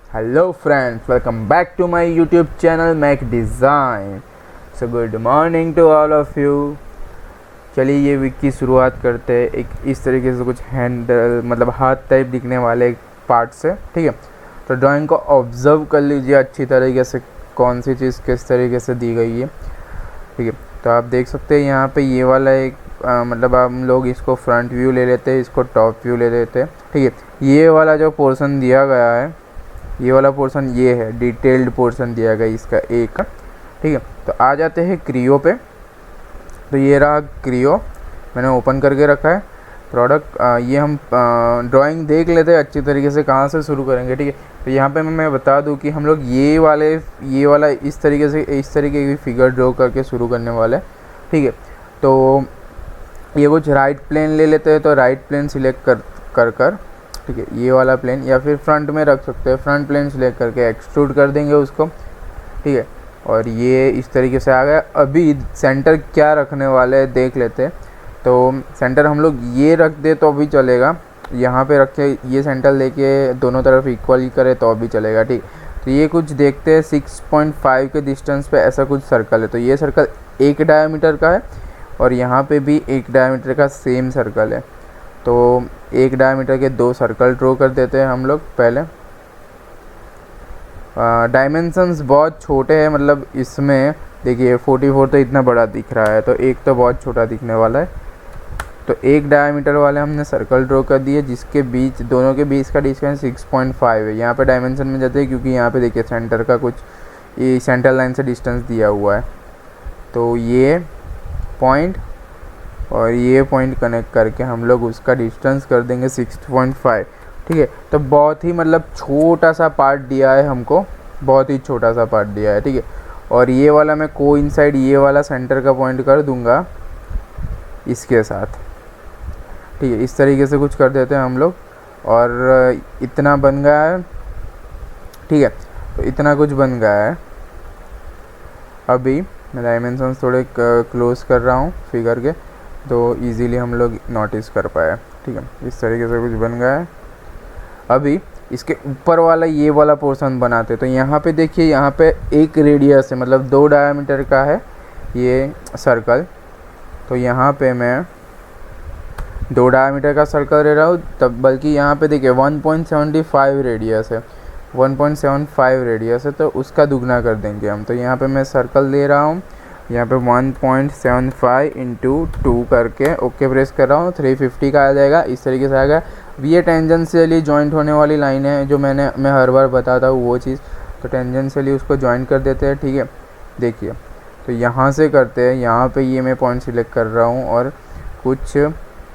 Hello friends, welcome back to my YouTube channel Mac Design. So good morning to all of you. चलिए ये week की शुरुआत करते हैं एक इस तरीके से कुछ हैंडल मतलब हाथ टाइप दिखने वाले पार्ट से। ठीक है, तो ड्राइंग को ऑब्ज़र्व कर लीजिए अच्छी तरीके से, कौन सी चीज़ किस तरीके से दी गई है। ठीक है, तो आप देख सकते हैं यहाँ पे ये वाला एक मतलब हम लोग इसको फ्रंट व्यू ले लेते हैं, इसको टॉप व्यू ले लेते हैं। ठीक है, ये वाला जो पोर्शन दिया गया है, ये वाला पोर्शन ये है, डिटेल्ड पोर्शन दिया गया इसका एक। ठीक है, तो आ जाते हैं क्रियो पे। तो ये रहा क्रियो, मैंने ओपन करके रखा है प्रोडक्ट। ये हम ड्राइंग देख लेते हैं अच्छी तरीके से, कहाँ से शुरू करेंगे। ठीक है, तो यहाँ पे मैं बता दूँ कि हम लोग ये वाला इस तरीके की फिगर ड्रॉ करके शुरू करने वाले हैं। ठीक है, तो ये कुछ राइट प्लेन ले लेते हैं, तो राइट प्लेन सिलेक्ट कर ठीक है, ये वाला प्लेन या फिर फ्रंट में रख सकते हैं। फ्रंट प्लेन सिलेक्ट करके एक्सट्रूड कर देंगे उसको। ठीक है, और ये इस तरीके से आ गया। अभी सेंटर क्या रखने वाले हैं देख लेते हैं। तो सेंटर हम लोग ये रख दे तो भी चलेगा, यहाँ पे रख के ये सेंटर लेके दोनों तरफ इक्वल ही करे तो भी चलेगा। ठीक, तो ये कुछ देखते हैं 6.5 के डिस्टेंस पे ऐसा कुछ सर्कल है। तो ये सर्कल एक डायमीटर का है और यहाँ पे भी एक डायमीटर का सेम सर्कल है। तो एक डायमीटर के दो सर्कल ड्रॉ कर देते हैं हम लोग पहले। डायमेंशंस बहुत छोटे हैं, मतलब इसमें देखिए 44 तो इतना बड़ा दिख रहा है, तो एक तो बहुत छोटा दिखने वाला है। तो एक डायमीटर वाले हमने सर्कल ड्रॉ कर दिए जिसके बीच दोनों के बीच का डिस्टेंस 6.5 है। यहाँ पे डायमेंशन में जाते हैं क्योंकि यहाँ पे देखिए सेंटर का कुछ ये सेंटर लाइन से डिस्टेंस दिया हुआ है। तो ये पॉइंट और ये पॉइंट कनेक्ट करके हम लोग उसका डिस्टेंस कर देंगे 6.5। ठीक है, तो बहुत ही मतलब छोटा सा पार्ट दिया है हमको, बहुत ही छोटा सा पार्ट दिया है। ठीक है, और ये वाला मैं कोइंसाइड ये वाला सेंटर का पॉइंट कर दूंगा इसके साथ। ठीक है, इस तरीके से कुछ कर देते हैं हम लोग और इतना बन गया है। ठीक है, तो इतना कुछ बन गया है। अभी मैं डायमेंशंस थोड़े क्लोज कर रहा हूँ फिगर के, तो इजीली हम लोग नोटिस कर पाए। ठीक है, इस तरीके से कुछ बन गया है। अभी इसके ऊपर वाला ये वाला पोर्शन बनाते, तो यहाँ पे देखिए, यहाँ पे एक रेडियस है, मतलब 2 डायमीटर का है ये सर्कल। तो यहाँ पे मैं 2 डायमीटर का सर्कल ले रहा हूँ, तब बल्कि यहाँ पे देखिए 1.75 रेडियस है, 1.75 रेडियस है, तो उसका दुगना कर देंगे हम। तो यहाँ पे मैं सर्कल ले रहा हूँ, यहाँ पे 1.75 इंटू 2 करके ओके प्रेस कर रहा हूँ, 350 का आ जाएगा। इस तरीके से आएगा। ये टेंजेंशियली जॉइंट होने वाली लाइन है जो मैं हर बार बताता हूँ वो चीज़। तो टेंजेंशियली उसको जॉइंट कर देते हैं। ठीक है, देखिए, तो यहाँ से करते हैं, यहाँ पे ये मैं पॉइंट सिलेक्ट कर रहा हूँ और कुछ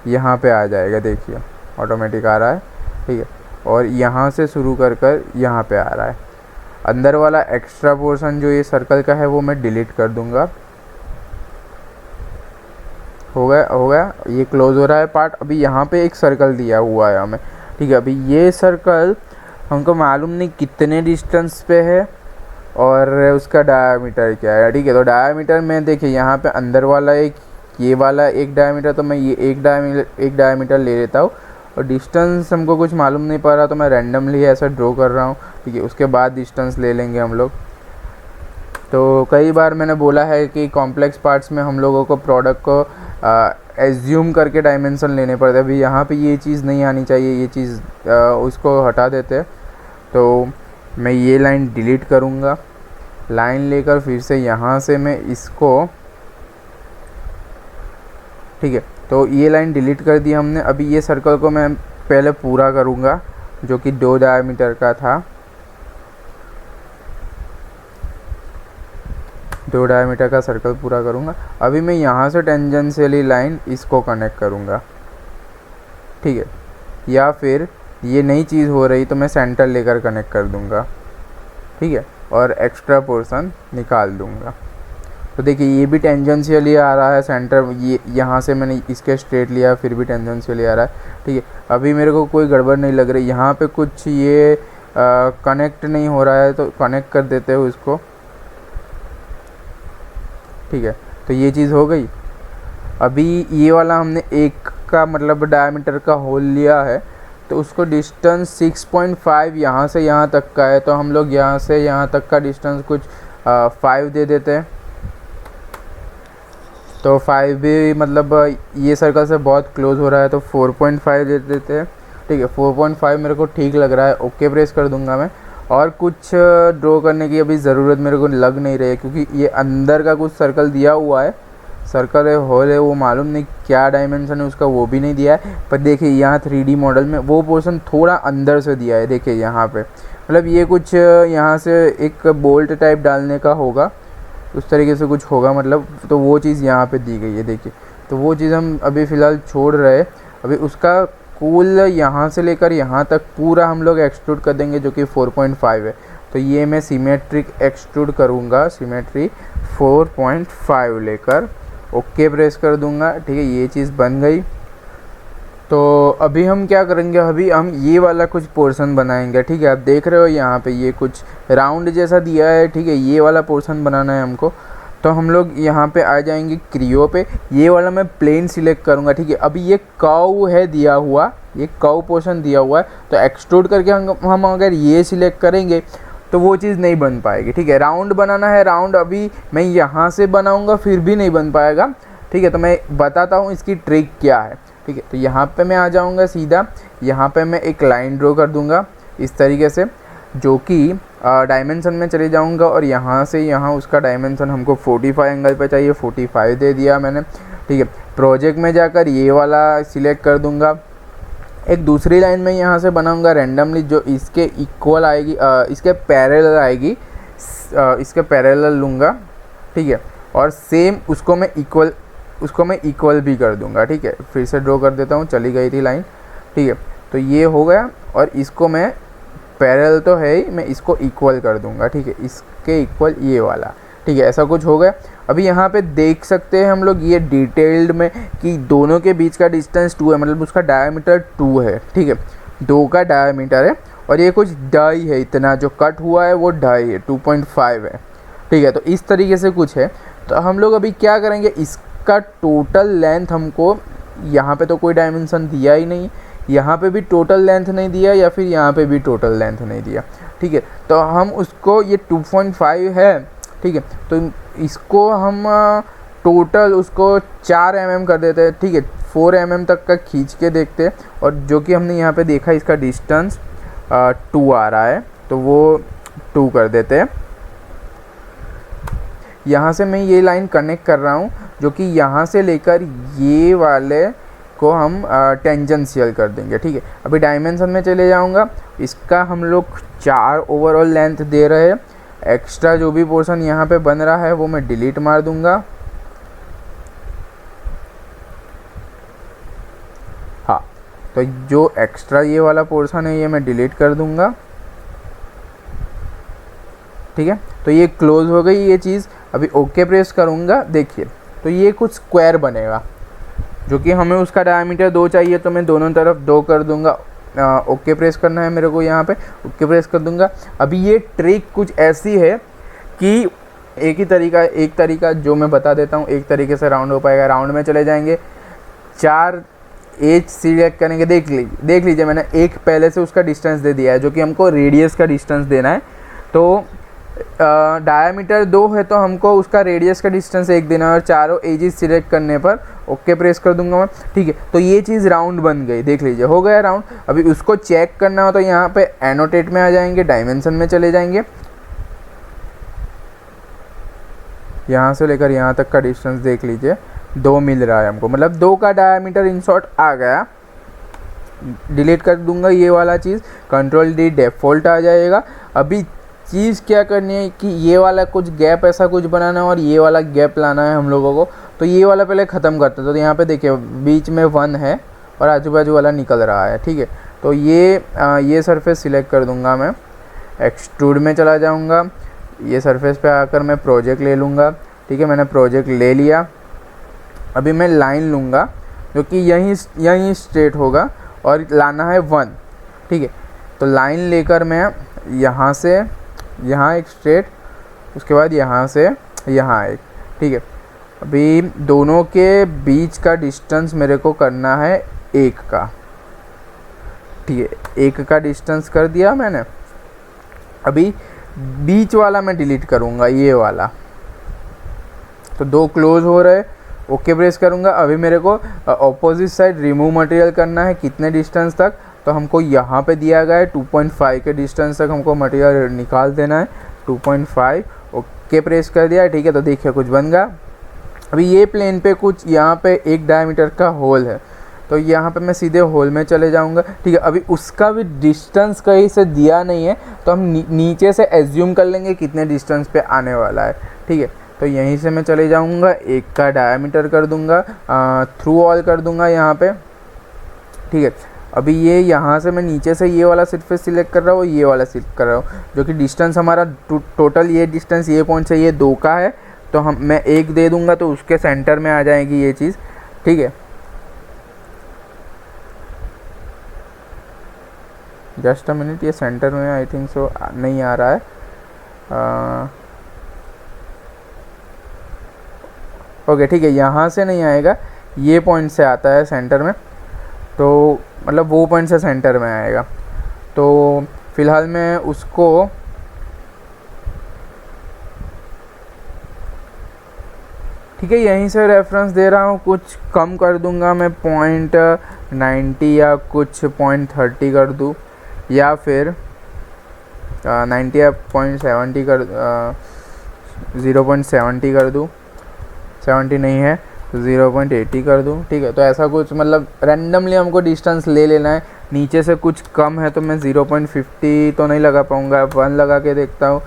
यहाँ पे आ जाएगा, देखिए ऑटोमेटिक आ रहा है। ठीक है, और यहाँ से शुरू कर यहाँ पे आ रहा है। अंदर वाला एक्स्ट्रा पोर्शन जो ये सर्कल का है वो मैं डिलीट कर दूँगा। हो गया, ये क्लोज हो रहा है पार्ट। अभी यहाँ पे एक सर्कल दिया हुआ है हमें। ठीक है, अभी ये सर्कल हमको मालूम नहीं कितने डिस्टेंस पे है और उसका डायमीटर क्या है। ठीक है, तो डायमीटर में देखिए यहाँ पे अंदर वाला ये वाला एक डायमीटर, तो मैं ये एक डायमीटर ले लेता हूँ। और डिस्टेंस हमको कुछ मालूम नहीं पड़ रहा, तो मैं रैंडमली ऐसा ड्रॉ कर रहा हूँ। ठीक है, उसके बाद डिस्टेंस ले लेंगे हम लोग। तो कई बार मैंने बोला है कि कॉम्प्लेक्स पार्ट्स में हम लोगों को प्रोडक्ट को एज्यूम करके डायमेंशन लेने पड़ते हैं। अभी यहाँ पे ये चीज़ नहीं आनी चाहिए, ये चीज़ उसको हटा देते हैं। तो मैं ये लाइन डिलीट करूँगा, लाइन लेकर फिर से यहाँ से मैं इसको, ठीक है, तो ये लाइन डिलीट कर दी हमने। अभी ये सर्कल को मैं पहले पूरा करूँगा जो कि 2 डायमीटर का था, 2 डायमीटर का सर्कल पूरा करूँगा। अभी मैं यहाँ से टेंजेंशियली लाइन इसको कनेक्ट करूँगा। ठीक है, या फिर ये नई चीज़ हो रही तो मैं सेंटर लेकर कनेक्ट कर दूँगा। ठीक है, और एक्स्ट्रा पोर्शन निकाल दूँगा। तो देखिए ये भी टेंजेंशियली आ रहा है सेंटर, ये यहाँ से मैंने इसके स्ट्रेट लिया फिर भी टेंजेंशियली आ रहा है। ठीक है, अभी मेरे को कोई गड़बड़ नहीं लग रही, यहाँ पे कुछ ये कनेक्ट नहीं हो रहा है, तो कनेक्ट कर देते हैं उसको। ठीक है, तो ये चीज़ हो गई। अभी ये वाला हमने एक का मतलब डायमीटर का होल लिया है, तो उसको डिस्टेंस 6.5 यहाँ से यहाँ तक का है, तो हम लोग यहाँ से यहाँ तक का डिस्टेंस कुछ 5 दे देते हैं। तो 5 भी मतलब ये सर्कल से बहुत क्लोज हो रहा है, तो 4.5 दे देते हैं। ठीक है, 4.5 मेरे को ठीक लग रहा है। ओके प्रेस कर दूंगा मैं। और कुछ ड्रॉ करने की अभी ज़रूरत मेरे को लग नहीं रही है, क्योंकि ये अंदर का कुछ सर्कल दिया हुआ है, सर्कल है होल है, वो मालूम नहीं क्या डायमेंशन है उसका, वो भी नहीं दिया है। पर देखिए यहाँ 3D मॉडल में वो पोर्शन थोड़ा अंदर से दिया है, देखिए यहाँ पे, मतलब ये कुछ यहाँ से एक बोल्ट टाइप डालने का होगा, उस तरीके से कुछ होगा मतलब, तो वो चीज़ यहाँ पे दी गई है देखिए। तो वो चीज़ हम अभी फ़िलहाल छोड़ रहे हैं। अभी उसका कुल यहाँ से लेकर यहाँ तक पूरा हम लोग एक्सट्रूड कर देंगे, जो कि 4.5 है। तो ये मैं सिमेट्रिक एक्सट्रूड करूँगा, सिमेट्री 4.5 लेकर ओके प्रेस कर दूँगा। ठीक है, ये चीज़ बन गई। तो अभी हम क्या करेंगे, अभी हम ये वाला कुछ पोर्शन बनाएंगे। ठीक है, आप देख रहे हो यहाँ पे ये कुछ राउंड जैसा दिया है। ठीक है, ये वाला पोर्शन बनाना है हमको। तो हम लोग यहाँ पे आ जाएंगे क्रियो पे, ये वाला मैं प्लेन सिलेक्ट करूँगा। ठीक है, अभी ये कर्व है दिया हुआ, ये कर्व पोर्शन दिया हुआ है, तो एक्सट्रूड करके हम अगर ये सिलेक्ट करेंगे तो वो चीज़ नहीं बन पाएगी। ठीक है, राउंड बनाना है, राउंड अभी मैं यहाँ से बनाऊँगा फिर भी नहीं बन पाएगा। ठीक है, तो मैं बताता हूँ इसकी ट्रिक क्या है। ठीक है, तो यहाँ पे मैं आ जाऊँगा सीधा, यहाँ पे मैं एक लाइन ड्रॉ कर दूँगा इस तरीके से, जो कि डायमेंशन में चले जाऊँगा, और यहाँ से यहाँ उसका डायमेंशन हमको 45 एंगल पे चाहिए, 45 दे दिया मैंने। ठीक है, प्रोजेक्ट में जाकर ये वाला सिलेक्ट कर दूँगा। एक दूसरी लाइन में यहाँ से बनाऊँगा रैंडमली, जो इसके इक्वल आएगी, इसके पैरेलल आएगी, इसके पैरेलल लूँगा। ठीक है, और सेम उसको मैं इक्वल भी कर दूंगा। ठीक है, फिर से ड्रॉ कर देता हूँ, चली गई थी लाइन। ठीक है, तो ये हो गया, और इसको मैं पैरेलल तो है ही, मैं इसको इक्वल कर दूंगा। ठीक है, इसके इक्वल ये वाला। ठीक है, ऐसा कुछ हो गया। अभी यहाँ पे देख सकते हैं हम लोग ये डिटेल्ड में कि दोनों के बीच का डिस्टेंस 2 है, मतलब उसका डायमीटर 2 है। ठीक है, 2 का डायमीटर है, और ये कुछ डाई है, इतना जो कट हुआ है वो डाई है, 2.5 है। ठीक है, तो इस तरीके से कुछ है। तो हम लोग अभी क्या करेंगे, इसका टोटल लेंथ हमको, यहाँ पे तो कोई डायमेंशन दिया ही नहीं, यहाँ पे भी टोटल लेंथ नहीं दिया, या फिर यहाँ पे भी टोटल लेंथ नहीं दिया। ठीक है, तो हम उसको, ये 2.5 है। ठीक है, तो इसको हम टोटल उसको 4 mm कर देते हैं। ठीक है, 4 mm तक का खींच के देखते हैं, और जो कि हमने यहाँ पे देखा इसका डिस्टेंस 2 आ रहा है, तो वो 2 कर देते हैं। यहाँ से मैं ये लाइन कनेक्ट कर रहा हूँ, जो कि यहाँ से लेकर ये वाले को हम टेंजेंशियल कर देंगे। ठीक है, अभी डायमेंशन में चले जाऊँगा, इसका हम लोग 4 ओवरऑल लेंथ दे रहे हैं। एक्स्ट्रा जो भी पोर्शन यहाँ पे बन रहा है वो मैं डिलीट मार दूँगा। हाँ, तो जो एक्स्ट्रा ये वाला पोर्शन है ये मैं डिलीट कर दूँगा। ठीक है, तो ये क्लोज हो गई ये चीज़। अभी ओके प्रेस करूँगा, देखिए तो ये कुछ स्क्वायर बनेगा, जो कि हमें उसका डायमीटर 2 चाहिए, तो मैं दोनों तरफ 2 कर दूँगा। ओके प्रेस करना है मेरे को, यहाँ पे ओके प्रेस कर दूँगा। अभी ये ट्रिक कुछ ऐसी है कि एक तरीका जो मैं बता देता हूँ, एक तरीके से राउंड हो पाएगा। राउंड में चले जाएंगे, 4 एज सिलेक्ट करेंगे, देख लीजिए मैंने एक पहले से उसका डिस्टेंस दे दिया है, जो कि हमको रेडियस का डिस्टेंस देना है। तो डायमीटर 2 है, तो हमको उसका रेडियस का डिस्टेंस 1 देना है, और चारों एजेस सिलेक्ट करने पर ओके प्रेस कर दूंगा मैं। ठीक है, तो ये चीज़ राउंड बन गई, देख लीजिए हो गया राउंड। अभी उसको चेक करना हो तो यहाँ पे एनोटेट में आ जाएंगे, डायमेंशन में चले जाएंगे, यहाँ से लेकर यहाँ तक का डिस्टेंस देख लीजिए 2 मिल रहा है हमको, मतलब 2 का डायमीटर इन शॉर्ट आ गया। डिलीट कर दूंगा ये वाला चीज़, कंट्रोल डी डिफ़ॉल्ट आ जाएगा। अभी चीज़ क्या करनी है कि ये वाला कुछ गैप ऐसा कुछ बनाना है, और ये वाला गैप लाना है हम लोगों को। तो ये वाला पहले ख़त्म करते हैं। तो यहाँ पे देखिए बीच में 1 है, और आजू बाजू वाला निकल रहा है। ठीक है, तो ये सरफेस सिलेक्ट कर दूंगा मैं, एक्सट्रूड में चला जाऊंगा, ये सरफेस पे आकर मैं प्रोजेक्ट ले लूँगा। ठीक है, मैंने प्रोजेक्ट ले लिया। अभी मैं लाइन लूँगा जो कि यहीं स्ट्रेट होगा, और लाना है 1। ठीक है, तो लाइन लेकर मैं यहाँ से यहाँ एक स्ट्रेट, उसके बाद यहाँ से यहाँ एक। ठीक है, अभी दोनों के बीच का डिस्टेंस मेरे को करना है 1 का। ठीक है, एक का डिस्टेंस कर दिया मैंने। अभी बीच वाला मैं डिलीट करूँगा, ये वाला, तो 2 क्लोज हो रहे, ओके प्रेस करूँगा। अभी मेरे को ऑपोजिट साइड रिमूव मटेरियल करना है, कितने डिस्टेंस तक, तो हमको यहाँ पे दिया गया है 2.5 के डिस्टेंस तक हमको मटेरियल निकाल देना है, 2.5, ओके प्रेस कर दिया, ठीक है। तो देखिए कुछ बन गया। अभी ये प्लेन पे कुछ यहाँ पे 1 डायमीटर का होल है, तो यहाँ पे मैं सीधे होल में चले जाऊँगा, ठीक है। अभी उसका भी डिस्टेंस कहीं से दिया नहीं है, तो हम नीचे से एज्यूम कर लेंगे कितने डिस्टेंस पे आने वाला है, ठीक है। तो यहीं से मैं चले जाऊँगा, 1 का डायमीटर कर दूँगा, थ्रू ऑल कर दूँगा यहाँ पे, ठीक है। अभी ये यहाँ से मैं नीचे से ये वाला सरफेस सिलेक्ट कर रहा हूँ, ये वाला सिलेक्ट कर रहा हूँ, जो कि डिस्टेंस हमारा टोटल ये डिस्टेंस ये पॉइंट से ये 2 का है, तो मैं 1 दे दूँगा तो उसके सेंटर में आ जाएगी ये चीज़, ठीक है। जस्ट अ मिनट, ये सेंटर में आई थिंक सो नहीं आ रहा है, ओके ठीक है, यहाँ से नहीं आएगा, ये पॉइंट से आता है सेंटर में, तो मतलब वो पॉइंट से सेंटर में आएगा। तो फ़िलहाल मैं उसको ठीक है यहीं से रेफरेंस दे रहा हूँ, कुछ कम कर दूँगा मैं, 0.90 या कुछ 0.30 कर दूँ, या फिर 90 या 0.70 कर 0.70 कर दूँ, 70 नहीं है तो 0.80 कर दूँ, ठीक है। तो ऐसा कुछ मतलब रैंडमली हमको डिस्टेंस ले लेना है। नीचे से कुछ कम है तो मैं 0.50 तो नहीं लगा पाऊँगा, 1 लगा के देखता हूँ।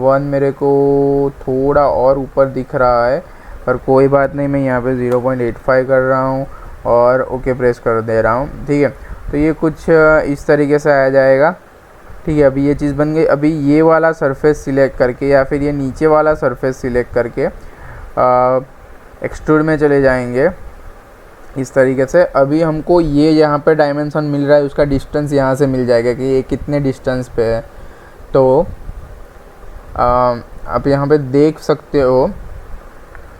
1 मेरे को थोड़ा और ऊपर दिख रहा है, पर कोई बात नहीं, मैं यहाँ पे 0.85 कर रहा हूँ और ओके प्रेस कर दे रहा हूँ, ठीक है। तो ये कुछ इस तरीके से आ जाएगा, ठीक है। अभी ये चीज़ बन गई। अभी ये वाला सरफेस सिलेक्ट करके या फिर ये नीचे वाला सरफेस सिलेक्ट करके एक्सट्रूड में चले जाएंगे इस तरीके से। अभी हमको ये यहाँ पे डायमेंशन मिल रहा है, उसका डिस्टेंस यहाँ से मिल जाएगा कि ये कितने डिस्टेंस पे है। तो आप यहाँ पे देख सकते हो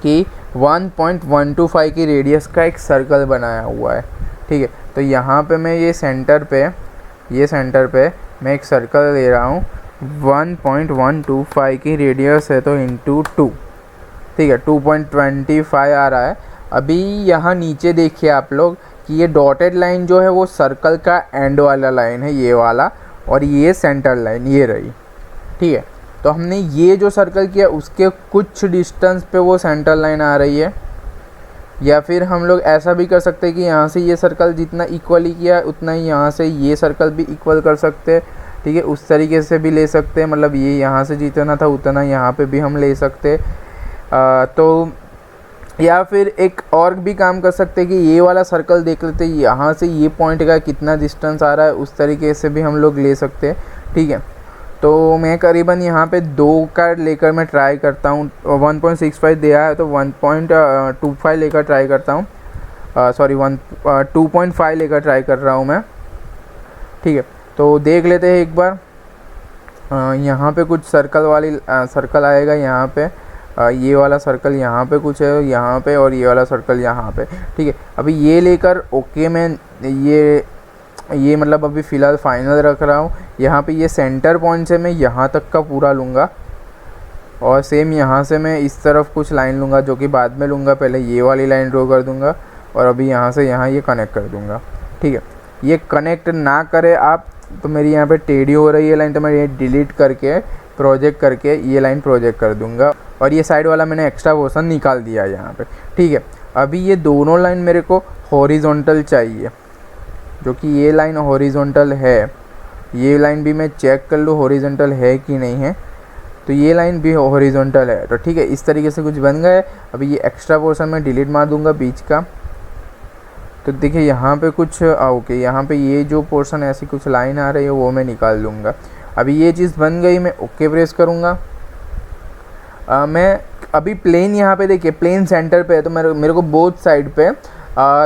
कि 1.125 की रेडियस का एक सर्कल बनाया हुआ है, ठीक है। तो यहाँ पे मैं ये सेंटर पे मैं एक सर्कल ले रहा हूँ, 1.125 की रेडियस है तो इंटू 2, ठीक है, 2.25 आ रहा है। अभी यहाँ नीचे देखिए आप लोग कि ये डॉटेड लाइन जो है वो सर्कल का एंड वाला लाइन है, ये वाला, और ये सेंटर लाइन ये रही, ठीक है। तो हमने ये जो सर्कल किया उसके कुछ डिस्टेंस पे वो सेंटर लाइन आ रही है। या फिर हम लोग ऐसा भी कर सकते हैं कि यहाँ से ये सर्कल जितना इक्वली किया उतना ही यहाँ से ये सर्कल भी इक्वल कर सकते हैं, ठीक है। उस तरीके से भी ले सकते हैं, मतलब ये यहाँ से जितना था उतना यहाँ पे भी हम ले सकते हैं। तो या फिर एक और भी काम कर सकते हैं कि ये वाला सर्कल देख लेते हैं, यहाँ से ये पॉइंट का कितना डिस्टेंस आ रहा है, उस तरीके से भी हम लोग ले सकते हैं, ठीक है। तो मैं करीबन यहाँ पे 2 का लेकर मैं ट्राई करता हूँ, 1.65 दिया है तो 1.25 लेकर ट्राई करता हूँ, सॉरी 2.5 लेकर ट्राई कर रहा हूँ मैं, ठीक है। तो देख लेते हैं एक बार। यहाँ पे कुछ सर्कल आएगा, यहाँ पे ये वाला सर्कल यहाँ पे कुछ है यहाँ पे, और ये वाला सर्कल यहाँ पे, ठीक है। अभी ये लेकर ओके मैं ये मतलब अभी फ़िलहाल फाइनल रख रहा हूँ। यहाँ पे ये सेंटर पॉइंट से मैं यहाँ तक का पूरा लूँगा, और सेम यहाँ से मैं इस तरफ कुछ लाइन लूँगा जो कि बाद में लूँगा, पहले ये वाली लाइन ड्रॉ कर दूँगा और अभी यहाँ से यहाँ ये कनेक्ट कर दूँगा, ठीक है। ये कनेक्ट ना करे आप तो मेरी यहाँ पे टेढ़ी हो रही है लाइन, तो मैं ये डिलीट करके प्रोजेक्ट करके ये लाइन प्रोजेक्ट कर दूँगा, और ये साइड वाला मैंने एक्स्ट्रा पोर्शन निकाल दिया है यहाँ पे, ठीक है। अभी ये दोनों लाइन मेरे को हॉरिजॉन्टल चाहिए, जो कि ये लाइन हॉरिजॉन्टल है, ये लाइन भी मैं चेक कर लूँ हॉरिजॉन्टल है कि नहीं है, तो ये लाइन भी हॉरिजॉन्टल है, तो ठीक है। इस तरीके से कुछ बन गया है। अभी ये एक्स्ट्रा पोर्शन मैं डिलीट मार दूँगा बीच का, तो देखिए यहाँ पे कुछ ओके, यहाँ पे ये जो पोर्शन ऐसी कुछ लाइन आ रही है वो मैं निकाल लूँगा। अभी ये चीज़ बन गई, मैं ओके प्रेस करूँगा। मैं अभी प्लेन यहाँ पे देखिए प्लेन सेंटर पे है, तो मेरे को बोथ साइड पे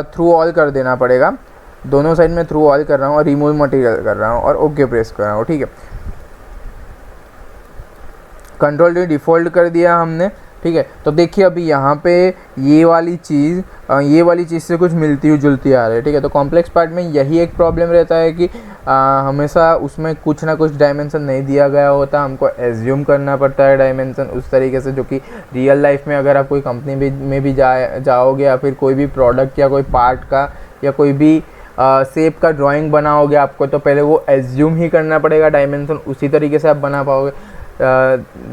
थ्रू ऑल कर देना पड़ेगा। दोनों साइड में थ्रू ऑल कर रहा हूँ और रिमूव मटेरियल कर रहा हूँ और ओके प्रेस कर रहा हूँ, ठीक है। कंट्रोल डी डिफ़ॉल्ट कर दिया हमने, ठीक है। तो देखिए अभी यहाँ पे ये वाली चीज़ से कुछ मिलती जुलती आ रही है, ठीक है। तो कॉम्प्लेक्स पार्ट में यही एक प्रॉब्लम रहता है कि हमेशा उसमें कुछ ना कुछ डायमेंशन नहीं दिया गया होता, हमको एज्यूम करना पड़ता है डायमेंशन उस तरीके से, जो कि रियल लाइफ में अगर आप कोई कंपनी में भी जाओगे या फिर कोई भी प्रोडक्ट या कोई पार्ट का या कोई भी शेप का ड्राइंग बनाओगे, आपको तो पहले वो एज्यूम ही करना पड़ेगा डायमेंशन, उसी तरीके से आप बना पाओगे।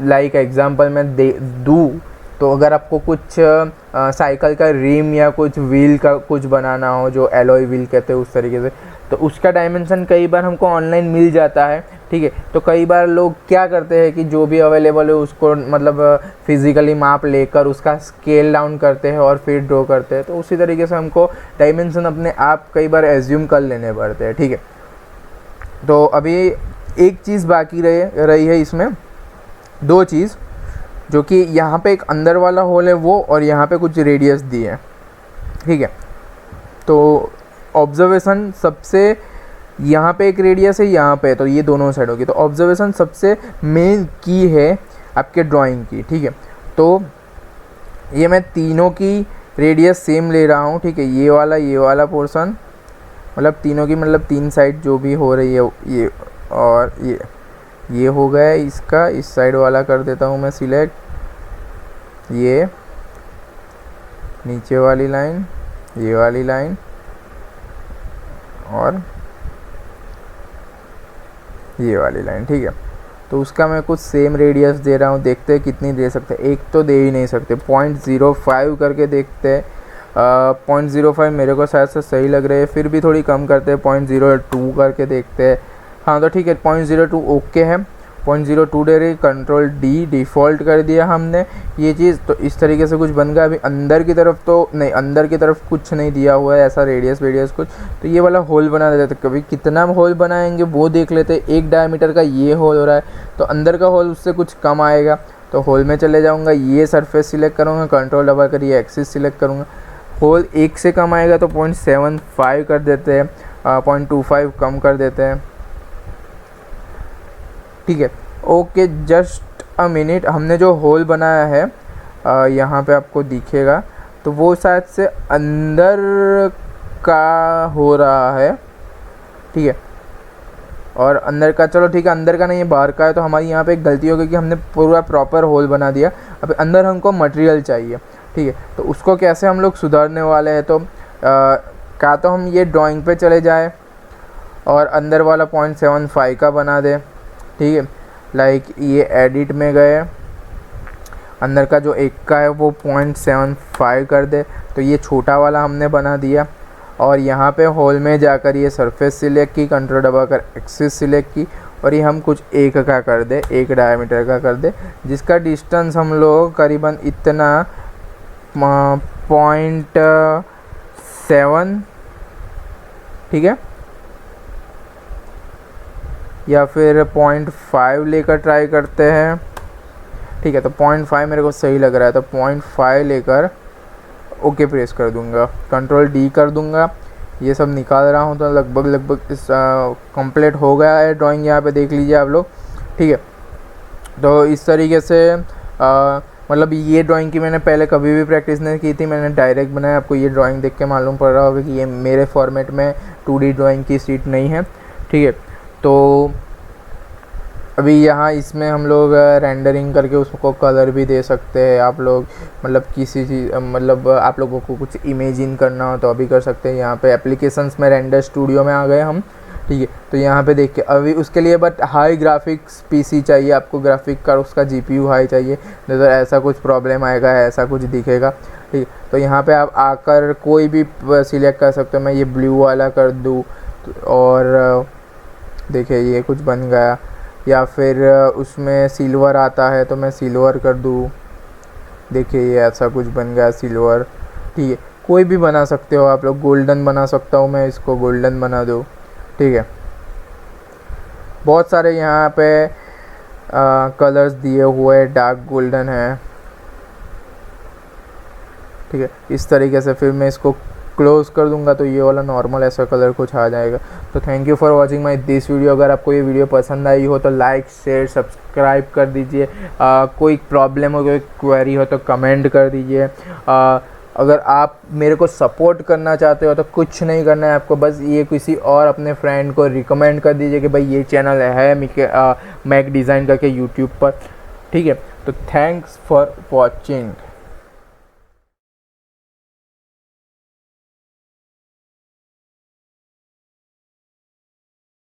लाइक एग्जांपल मैं दूँ तो अगर आपको कुछ साइकिल का रिम या कुछ व्हील का कुछ बनाना हो, जो एलॉय व्हील कहते हैं उस तरीके से, तो उसका डायमेंशन कई बार हमको ऑनलाइन मिल जाता है, ठीक है। तो कई बार लोग क्या करते हैं कि जो भी अवेलेबल है उसको मतलब फिज़िकली माप लेकर उसका स्केल डाउन करते हैं और फिर ड्रॉ करते हैं। तो उसी तरीके से हमको डायमेंशन अपने आप कई बार एज्यूम कर लेने पड़ते हैं, ठीक है। तो अभी एक चीज़ बाकी रही है इसमें, दो चीज़, जो कि यहाँ पे एक अंदर वाला होल है वो, और यहाँ पे कुछ रेडियस दी है, ठीक है। तो ऑब्जर्वेशन सबसे, यहाँ पे एक रेडियस है यहाँ पे, तो ये दोनों साइड होगी। तो ऑब्जर्वेशन सबसे मेन की है आपके ड्राइंग की, ठीक है। तो ये मैं तीनों की रेडियस सेम ले रहा हूँ, ठीक है। ये वाला पोर्शन, मतलब तीनों की, मतलब 3 साइड जो भी हो रही है ये, और ये हो गया इसका, इस साइड वाला कर देता हूँ मैं सिलेक्ट, ये नीचे वाली लाइन, ये वाली लाइन, और ये वाली लाइन, ठीक है। तो उसका मैं कुछ सेम रेडियस दे रहा हूँ, देखते हैं कितनी दे सकते हैं। एक तो दे ही नहीं सकते, 0.05 करके देखते हैं। 0.05 मेरे को शायद से सही लग रहा है, फिर भी थोड़ी कम करते हैं, 0.02 करके देखते हैं। हाँ तो ठीक है, 0.02 ओके है, 0.02 दे रही, कंट्रोल डी डिफ़ॉल्ट कर दिया हमने ये चीज़। तो इस तरीके से कुछ बन गया। अभी अंदर की तरफ तो नहीं, अंदर की तरफ कुछ नहीं दिया हुआ है ऐसा रेडियस कुछ, तो ये वाला होल बना देते। कभी कितना होल बनाएंगे वो देख लेते। 1 डायमीटर का ये होल हो रहा है, तो अंदर का होल उससे कुछ कम आएगा। तो होल में चले जाऊँगा, ये सरफेस सिलेक्ट करूँगा, कंट्रोल दबा कर ये एक्सिस सिलेक्ट करूँगा। होल 1 से कम आएगा तो 0.75 कर देते हैं, 0.25 कम कर देते हैं, ठीक है। ओके, जस्ट अ मिनट, हमने जो होल बनाया है यहाँ पे आपको दिखेगा, तो वो शायद से अंदर का हो रहा है, ठीक है। और अंदर का, चलो ठीक है, अंदर का नहीं है बाहर का है। तो हमारी यहाँ पे एक गलती हो गई कि हमने पूरा प्रॉपर होल बना दिया। अब अंदर हमको मटेरियल चाहिए, ठीक है। तो उसको कैसे हम लोग सुधारने वाले हैं, तो क्या तो हम ये ड्राइंग पे चले जाए और अंदर वाला 0.75 का बना दे, ठीक है। लाइक ये एडिट में गए, अंदर का जो 1 का है वो 0.75 कर दे, तो ये छोटा वाला हमने बना दिया। और यहाँ पे होल में जाकर ये सरफेस सिलेक्ट की, कंट्रोल दबाकर एक्सिस सिलेक्ट की, और ये हम कुछ 1 का कर दे, 1 डायमीटर का कर दे, जिसका डिस्टेंस हम लोग करीबन इतना 0.7, ठीक है, या फिर 0.5 लेकर ट्राई करते हैं, ठीक है। तो 0.5 मेरे को सही लग रहा है, तो 0.5 लेकर ओके प्रेस कर दूंगा, कंट्रोल डी कर दूंगा। ये सब निकाल रहा हूँ, तो लगभग इस कंप्लीट हो गया है ड्राइंग, यहाँ पे देख लीजिए आप लोग, ठीक है। तो इस तरीके से मतलब ये ड्राइंग की मैंने पहले कभी भी प्रैक्टिस नहीं की थी, मैंने डायरेक्ट बनाया। आपको ये ड्राइंग देख के मालूम पड़ रहा होगा कि ये मेरे फॉर्मेट में 2D ड्राइंग की शीट नहीं है, ठीक है। तो अभी यहाँ इसमें हम लोग रेंडरिंग करके उसको कलर भी दे सकते हैं आप लोग, मतलब किसी चीज़, मतलब आप लोगों को कुछ इमेजिन करना हो तो अभी कर सकते हैं। यहाँ पे एप्लीकेशंस में रेंडर स्टूडियो में आ गए हम, ठीक है। तो यहाँ पे देख के अभी उसके लिए बट हाई ग्राफिक्स पीसी चाहिए आपको, ग्राफिक का उसका जीपीयू हाई चाहिए, नहीं तो ऐसा कुछ प्रॉब्लम आएगा, ऐसा कुछ दिखेगा, ठीक है। तो यहाँ पे आप आकर कोई भी सिलेक्ट कर सकते हो। मैं ये ब्लू वाला कर दूँ, और देखिए ये कुछ बन गया। या फिर उसमें सिल्वर आता है तो मैं सिल्वर कर दूँ, देखिए ये ऐसा कुछ बन गया सिल्वर, ठीक है। कोई भी बना सकते हो आप लोग, गोल्डन बना सकता हूँ मैं, इसको गोल्डन बना दूँ, ठीक है। बहुत सारे यहाँ पे कलर्स दिए हुए, डार्क गोल्डन है, ठीक है। इस तरीके से फिर मैं इसको क्लोज़ कर दूंगा तो ये वाला नॉर्मल ऐसा कलर कुछ आ जाएगा। तो thank you for watching my this video. अगर आपको ये वीडियो पसंद आई हो तो लाइक शेयर सब्सक्राइब कर दीजिए। कोई प्रॉब्लम हो, कोई क्वेरी हो तो कमेंट कर दीजिए। अगर आप मेरे को सपोर्ट करना चाहते हो तो कुछ नहीं करना है आपको, बस ये किसी और अपने फ्रेंड को रिकमेंड कर दीजिए कि भाई ये चैनल है मैक डिज़ाइन करके यूट्यूब पर। ठीक है, तो थैंक्स फॉर वॉचिंग।